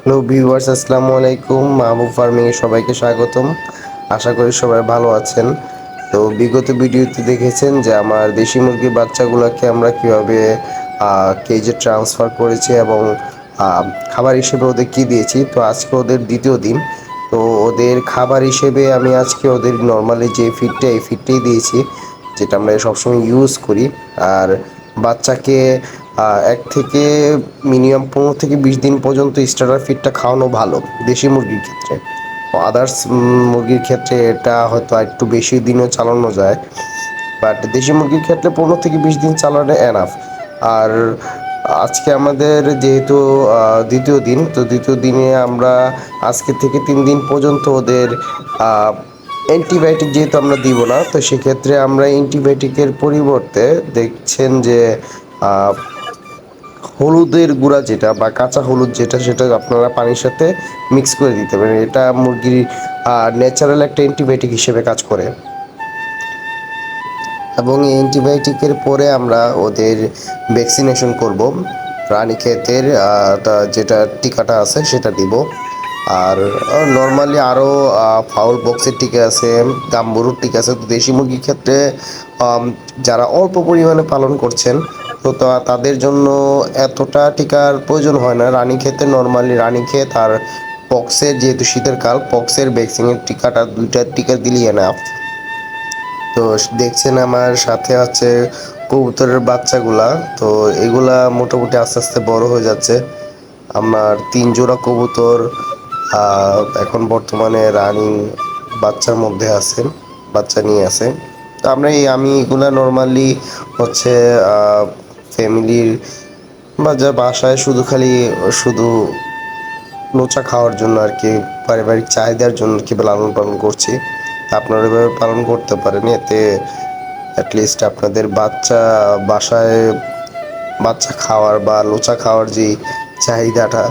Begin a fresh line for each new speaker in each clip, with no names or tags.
Hello viewers, আসসালামু আলাইকুম। মাহবুব ফার্মিংয়ে সবাইকে স্বাগতম। আশা করি সবাই ভালো আছেন। তো বিগত ভিডিওতে দেখেছেন যে আমার দেশি মুরগির বাচ্চাগুলোকে আমরা কীভাবে কেজে ট্রান্সফার করেছি এবং খাবার হিসেবে ওদের কী দিয়েছি। তো আজকে ওদের দ্বিতীয় দিন। তো ওদের খাবার হিসেবে আমি আজকে ওদের নর্মালি যে ফিডটা এই ফিডটাই দিয়েছি, যেটা আমরা সবসময় ইউজ করি। আর বাচ্চাকে ১ থেকে মিনিমাম ১৫ থেকে ২০ দিন পর্যন্ত স্টার্টার ফিডটা খাওয়ানো ভালো দেশি মুরগির ক্ষেত্রে। আদার্স মুরগির ক্ষেত্রে এটা হয়তো একটু বেশি দিনও চালানো যায়, বাট দেশি মুরগির ক্ষেত্রে ১৫ থেকে ২০ দিন চালানো এনাফ। আর আজকে আমাদের যেহেতু দ্বিতীয় দিন, তো দ্বিতীয় দিনে আমরা আজকে থেকে ৩ দিন পর্যন্ত ওদের অ্যান্টিবায়োটিক যেহেতু আমরা দিব না, তো সেক্ষেত্রে আমরা অ্যান্টিবায়োটিকের পরিবর্তে দেখছেন যে হলুদের গুঁড়া যেটা বা কাঁচা হলুদ যেটা, সেটা আপনারা পানির সাথে মিক্স করে দিতে পারেন। এটা মুরগির ন্যাচারাল একটা অ্যান্টিবায়োটিক হিসেবে কাজ করে। এবং এই অ্যান্টিবায়োটিকের পরে আমরা ওদের ভ্যাকসিনেশন করব। রানীক্ষেতের যেটা টিকাটা আছে সেটা দিব। আর নর্মালি আরও ফাউল বক্সের টিকা আছে, গাম্বুরুর টিকা আছে। তো দেশি মুরগির ক্ষেত্রে যারা অল্প পরিমাণে পালন করছেন, তো তাদের জন্য এতটা টিকার প্রয়োজন হয় না। রানীক্ষেতে নর্মালি রানীক্ষেত আর পক্সের, যেহেতু শীতের কাল, পক্সের ভ্যাকসিনের টিকাটা 2টা টিকা দিলেই এনাফ। তো দেখছেন আমার সাথে আছে কবুতরের বাচ্চাগুলা। তো এগুলা মোটামুটি আস্তে আস্তে বড় হয়ে যাচ্ছে। আমার ৩ জোড়া কবুতর এখন বর্তমানে রানিং বাচ্চার মধ্যে আছে, বাচ্চা নিয়ে আছে। তো আমি এগুলা নর্মালি হচ্ছে ফ্যামিলির বা যা বাসায় শুধু লোচা খাওয়ার জন্য আর কি, পারিবারিক চাহিদার জন্য কি লালন পালন করছি। আপনারা এভাবে পালন করতে পারেন, এতে অ্যাটলিস্ট আপনাদের বাসায় বাচ্চা খাওয়ার বা লোচা খাওয়ার যে চাহিদাটা,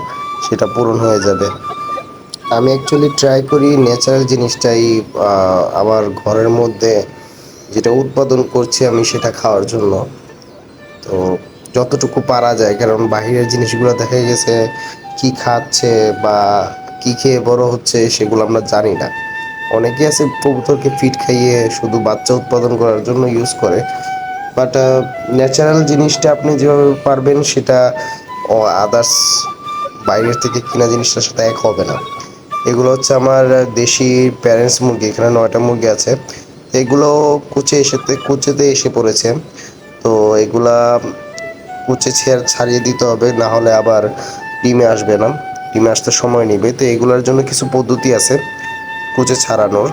সেটা পূরণ হয়ে যাবে। আমি অ্যাকচুয়ালি ট্রাই করি ন্যাচারাল জিনিসটাই আমার ঘরের মধ্যে যেটা উৎপাদন করছি আমি সেটা খাওয়ার জন্য। তো যতটুকু পারা যায়, কারণ বাহিরের জিনিসগুলো দেখা গেছে কি খাচ্ছে বা কি খেয়ে বড় হচ্ছে সেগুলো আমরা জানি না। অনেকে আছে কবুতরকে ফিড খাইয়ে শুধু বাচ্চা উৎপাদন করার জন্য ইউজ করে, বাট ন্যাচারাল জিনিসটা আপনি যেভাবে পারবেন সেটা আদার্স বাইরের থেকে কিনা জিনিসটার সাথে এক হবে না। এগুলো হচ্ছে আমার দেশি প্যারেন্টস মুরগি, এখানে 9টা মুরগি আছে। এগুলো কুচেতে এসে পড়েছে। তো এগুলা কুচে ছাড়িয়ে দিতে হবে, না হলে আবার ডিমে আসবে না, ডিমে আসতে সময় নেবে। তো এগুলোর জন্য কিছু পদ্ধতি আছে কুচে ছাড়ানোর।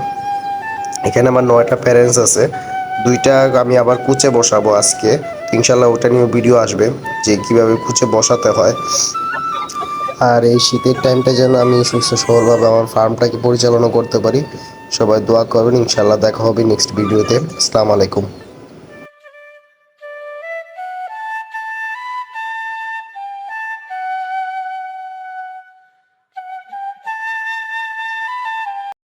এখানে আমার 9টা প্যারেন্টস আছে, 2টা আমি আবার কুচে বসাবো আজকে। ইনশাল্লাহ ওটা নিয়ে ভিডিও আসবে যে কিভাবে কুচে বসাতে হয়। আর এই শীতের টাইমটা যেন আমি সুস্থ সবলভাবে আমার ফার্মটাকে পরিচালনা করতে পারি। সবাই দোয়া করবেন। ইনশাল্লাহ দেখা হবে নেক্সট ভিডিওতে। আসসালামু আলাইকুম।